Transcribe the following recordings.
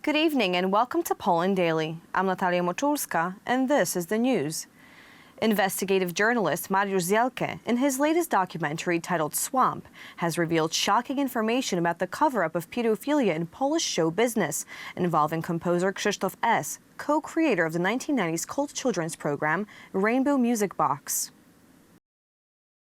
Good evening and welcome to Poland Daily. I'm Natalia Moczulska and this is the news. Investigative journalist Mariusz Zelenskiy, in his latest documentary titled Swamp, has revealed shocking information about the cover-up of pedophilia in Polish show business involving composer Krzysztof S., co-creator of the 1990s cult children's program Rainbow Music Box.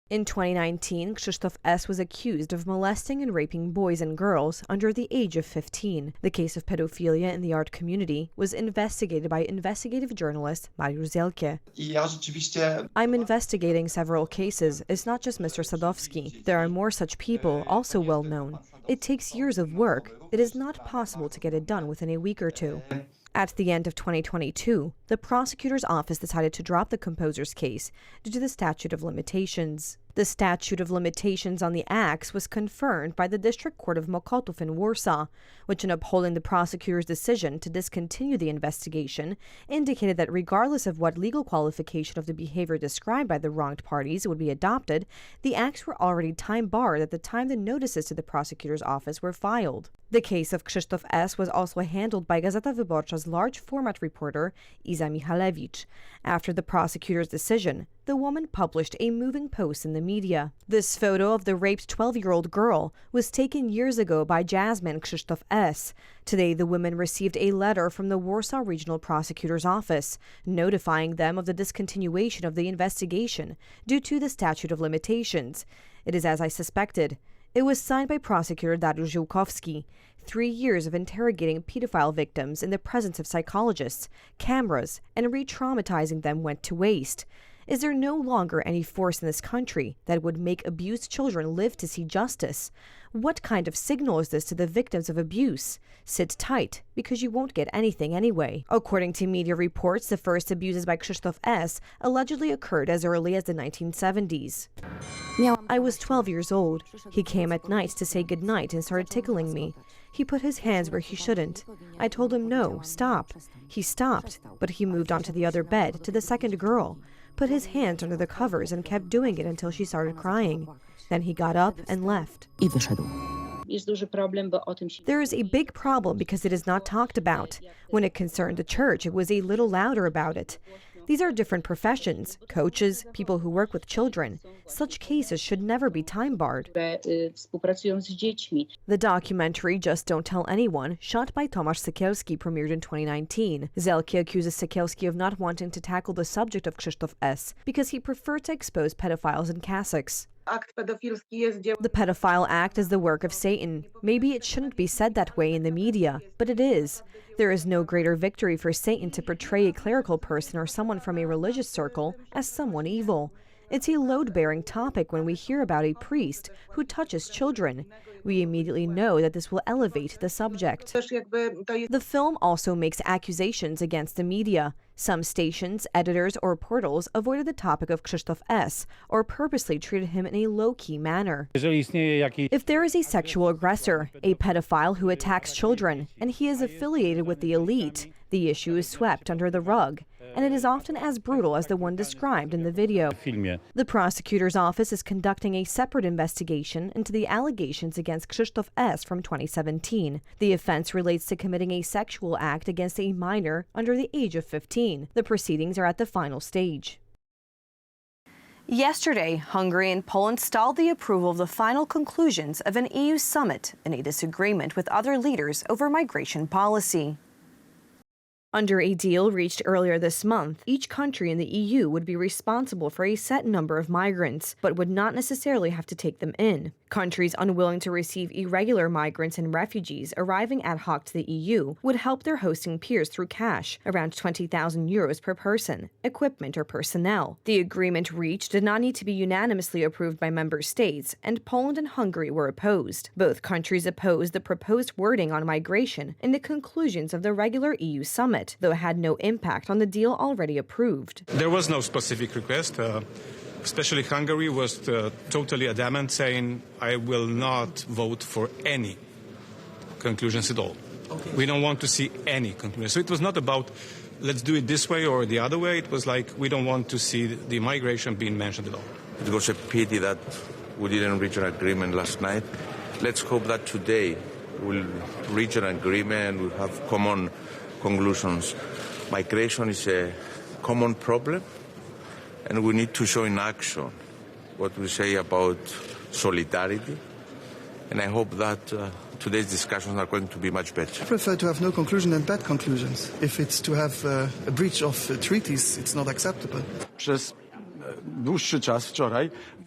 In 2019, Krzysztof S. was accused of molesting and raping boys and girls under the age of 15. The case of pedophilia in the art community was investigated by investigative journalist Mariusz Zelenskiy. I'm investigating several cases. It's not just Mr. Sadowski. There are more such people, also well known. It takes years of work. It is not possible to get it done within a week or two. At the end of 2022, the prosecutor's office decided to drop the composer's case due to the statute of limitations. The statute of limitations on the acts was confirmed by the District Court of Mokotów in Warsaw, which, in upholding the prosecutor's decision to discontinue the investigation, indicated that regardless of what legal qualification of the behavior described by the wronged parties would be adopted, the acts were already time-barred at the time the notices to the prosecutor's office were filed. The case of Krzysztof S. was also handled by Gazeta Wyborcza's large-format reporter Iza Michalewicz. After the prosecutor's decision, the woman published a moving post in the media. This photo of the raped 12-year-old girl was taken years ago by jazzman Krzysztof S. Today, the women received a letter from the Warsaw Regional Prosecutor's Office, notifying them of the discontinuation of the investigation due to the statute of limitations. It is as I suspected. It was signed by prosecutor Dariusz Ziółkowski. 3 years of interrogating pedophile victims in the presence of psychologists, cameras, and re-traumatizing them went to waste. Is there no longer any force in this country that would make abused children live to see justice? What kind of signal is this to the victims of abuse? Sit tight, because you won't get anything anyway. According to media reports, the first abuses by Krzysztof S. allegedly occurred as early as the 1970s. I was 12 years old. He came at night to say goodnight and started tickling me. He put his hands where he shouldn't. I told him no, stop. He stopped, but he moved on to the other bed, to the second girl, put his hands under the covers and kept doing it until she started crying. Then he got up and left. There is a big problem because it is not talked about. When it concerned the church, it was a little louder about it. These are different professions, coaches, people who work with children. Such cases should never be time-barred. The documentary Just Don't Tell Anyone, shot by Tomasz Sekielski, premiered in 2019. Zelenskiy accuses Sekielski of not wanting to tackle the subject of Krzysztof S. because he preferred to expose pedophiles in cassocks. The pedophile act is the work of Satan. Maybe it shouldn't be said that way in the media, but it is. There is no greater victory for Satan to portray a clerical person or someone from a religious circle as someone evil. It's a load-bearing topic when we hear about a priest who touches children. We immediately know that this will elevate the subject. The film also makes accusations against the media. Some stations, editors, or portals avoided the topic of Krzysztof S. or purposely treated him in a low-key manner. If there is a sexual aggressor, a pedophile who attacks children, and he is affiliated with the elite, the issue is swept under the rug, and it is often as brutal as the one described in the video. The prosecutor's office is conducting a separate investigation into the allegations against Krzysztof S. from 2017. The offense relates to committing a sexual act against a minor under the age of 15. The proceedings are at the final stage. Yesterday, Hungary and Poland stalled the approval of the final conclusions of an EU summit in a disagreement with other leaders over migration policy. Under a deal reached earlier this month, each country in the EU would be responsible for a set number of migrants, but would not necessarily have to take them in. Countries unwilling to receive irregular migrants and refugees arriving ad hoc to the EU would help their hosting peers through cash, around €20,000 per person, equipment, or personnel. The agreement reached did not need to be unanimously approved by member states, and Poland and Hungary were opposed. Both countries opposed the proposed wording on migration in the conclusions of the regular EU summit, though it had no impact on the deal already approved. There was no specific request. Especially Hungary was totally adamant, saying, I will not vote for any conclusions at all. Okay. We don't want to see any conclusions. So it was not about, let's do it this way or the other way. It was like, we don't want to see the migration being mentioned at all. It was a pity that we didn't reach an agreement last night. Let's hope that today we'll reach an agreement, we'll have common conclusions. Migration is a common problem, and we need to show in action what we say about solidarity. And I hope that today's discussions are going to be much better. I prefer to have no conclusion than bad conclusions. If it's to have a breach of treaties, it's not acceptable.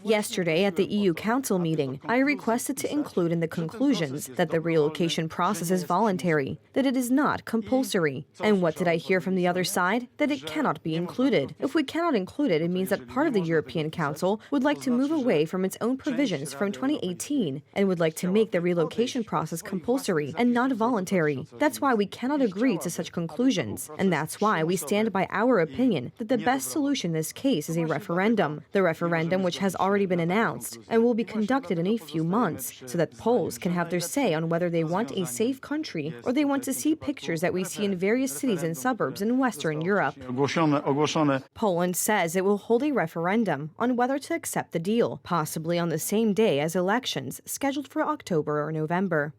Yesterday at the EU Council meeting, I requested to include in the conclusions that the relocation process is voluntary, that it is not compulsory. And what did I hear from the other side? That it cannot be included. If we cannot include it, it means that part of the European Council would like to move away from its own provisions from 2018 and would like to make the relocation process compulsory and not voluntary. That's why we cannot agree to such conclusions. And that's why we stand by our opinion that the best solution in this case is a referendum. The referendum, which has already been announced and will be conducted in a few months, so that Poles can have their say on whether they want a safe country or they want to see pictures that we see in various cities and suburbs in Western Europe. Poland says it will hold a referendum on whether to accept the deal, possibly on the same day as elections scheduled for October or November.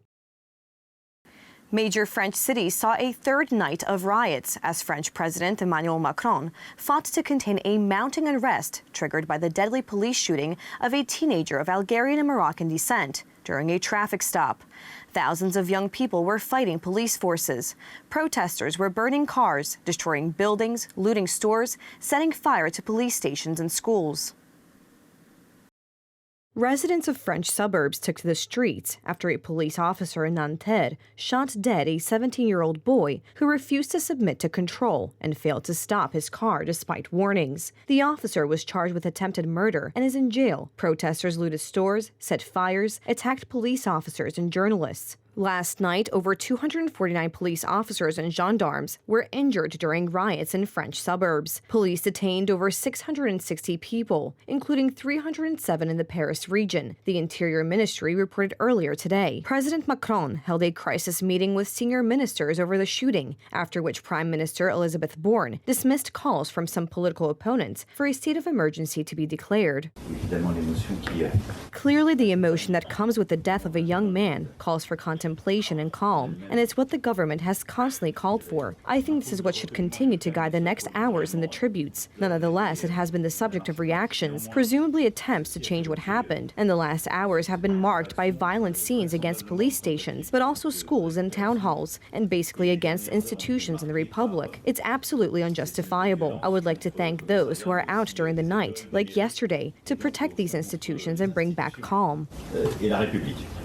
Major French cities saw a third night of riots as French President Emmanuel Macron fought to contain a mounting unrest triggered by the deadly police shooting of a teenager of Algerian and Moroccan descent during a traffic stop. Thousands of young people were fighting police forces. Protesters were burning cars, destroying buildings, looting stores, setting fire to police stations and schools. Residents of French suburbs took to the streets after a police officer in Nanterre shot dead a 17-year-old boy who refused to submit to control and failed to stop his car despite warnings. The officer was charged with attempted murder and is in jail. Protesters looted stores, set fires, attacked police officers and journalists. Last night, over 249 police officers and gendarmes were injured during riots in French suburbs. Police detained over 660 people, including 307 in the Paris region, the Interior Ministry reported earlier today. President Macron held a crisis meeting with senior ministers over the shooting, after which Prime Minister Elisabeth Borne dismissed calls from some political opponents for a state of emergency to be declared. Clearly, the emotion that comes with the death of a young man calls for contemplation and calm, and it's what the government has constantly called for. I think this is what should continue to guide the next hours in the tributes. Nonetheless, it has been the subject of reactions, presumably attempts to change what happened, and the last hours have been marked by violent scenes against police stations, but also schools and town halls, and basically against institutions in the Republic. It's absolutely unjustifiable. I would like to thank those who are out during the night, like yesterday, to protect these institutions and bring back calm.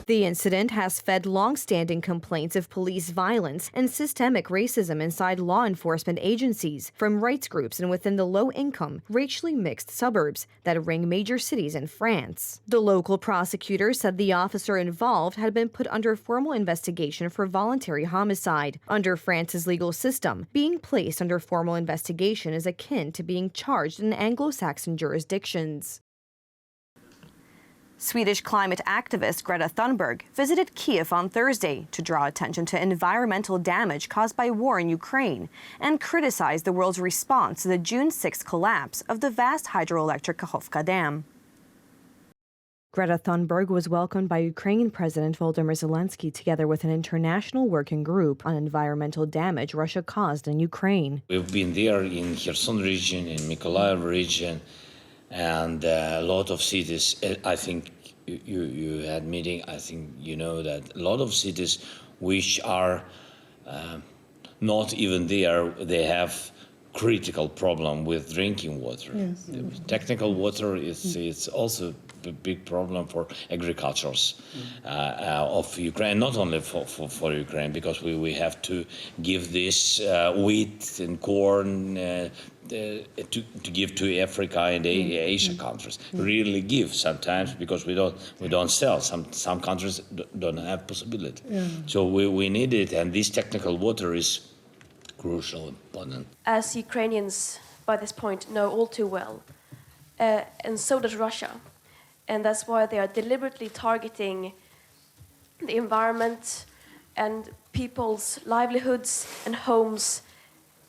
The incident has fed long-standing complaints of police violence and systemic racism inside law enforcement agencies, from rights groups and within the low-income, racially mixed suburbs that ring major cities in France. The local prosecutor said the officer involved had been put under formal investigation for voluntary homicide. Under France's legal system, being placed under formal investigation is akin to being charged in Anglo-Saxon jurisdictions. Swedish climate activist Greta Thunberg visited Kyiv on Thursday to draw attention to environmental damage caused by war in Ukraine and criticize the world's response to the June 6 collapse of the vast hydroelectric Kakhovka Dam. Greta Thunberg was welcomed by Ukrainian President Volodymyr Zelenskiy together with an international working group on environmental damage Russia caused in Ukraine. We've been there in Kherson region, in Mykolaiv region, and a lot of cities. I think you had meeting. I think you know that a lot of cities which are not even there, they have critical problem with drinking water. Yes. Technical water is it's also a big problem for agricultures of Ukraine, not only for Ukraine, because we have to give this wheat and corn to give to Africa and Asia countries. Really give sometimes because we don't sell. Some countries don't have possibility. Yeah. So we need it, and this technical water is crucial, important. As Ukrainians, by this point, know all too well, and so does Russia. And that's why they are deliberately targeting the environment and people's livelihoods and homes,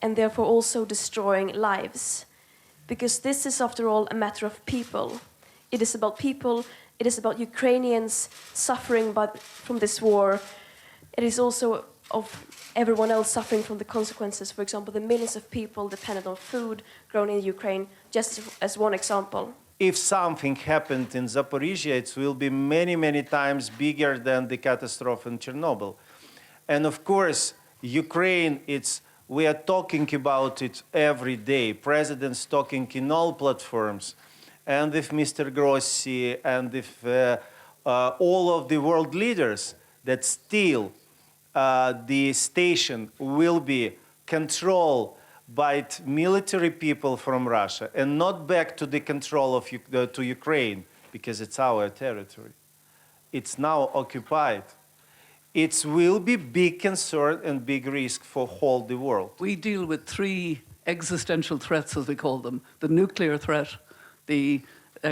and therefore also destroying lives. Because this is, after all, a matter of people. It is about people, it is about Ukrainians suffering from this war, it is also of everyone else suffering from the consequences. For example, the millions of people dependent on food grown in Ukraine, just as one example. If something happened in Zaporizhia, it will be many, many times bigger than the catastrophe in Chernobyl. And of course, Ukraine, we are talking about it every day. Presidents talking in all platforms, and with Mr. Grossi, and with all of the world leaders, that still the station will be controlled by military people from Russia and not back to the control of to Ukraine, because it's our territory. It's now occupied. It will be big concern and big risk for whole the world. We deal with three existential threats, as we call them: the nuclear threat, the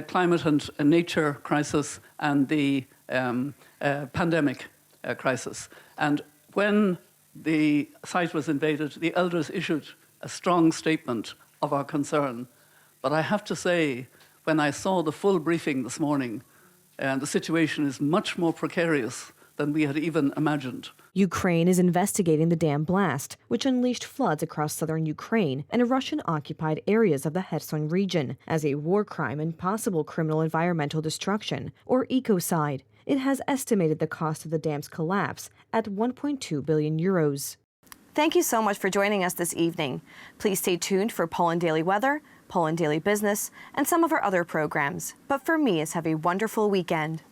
climate and nature crisis, and the pandemic crisis. And when the site was invaded, the elders issued a strong statement of our concern. But I have to say, when I saw the full briefing this morning, the situation is much more precarious than we had even imagined. Ukraine is investigating the dam blast, which unleashed floods across southern Ukraine and Russian-occupied areas of the Kherson region, as a war crime and possible criminal environmental destruction, or ecocide. It has estimated the cost of the dam's collapse at 1.2 billion euros. Thank you so much for joining us this evening. Please stay tuned for Poland Daily Weather, Poland Daily Business, and some of our other programs. But for me, have a wonderful weekend.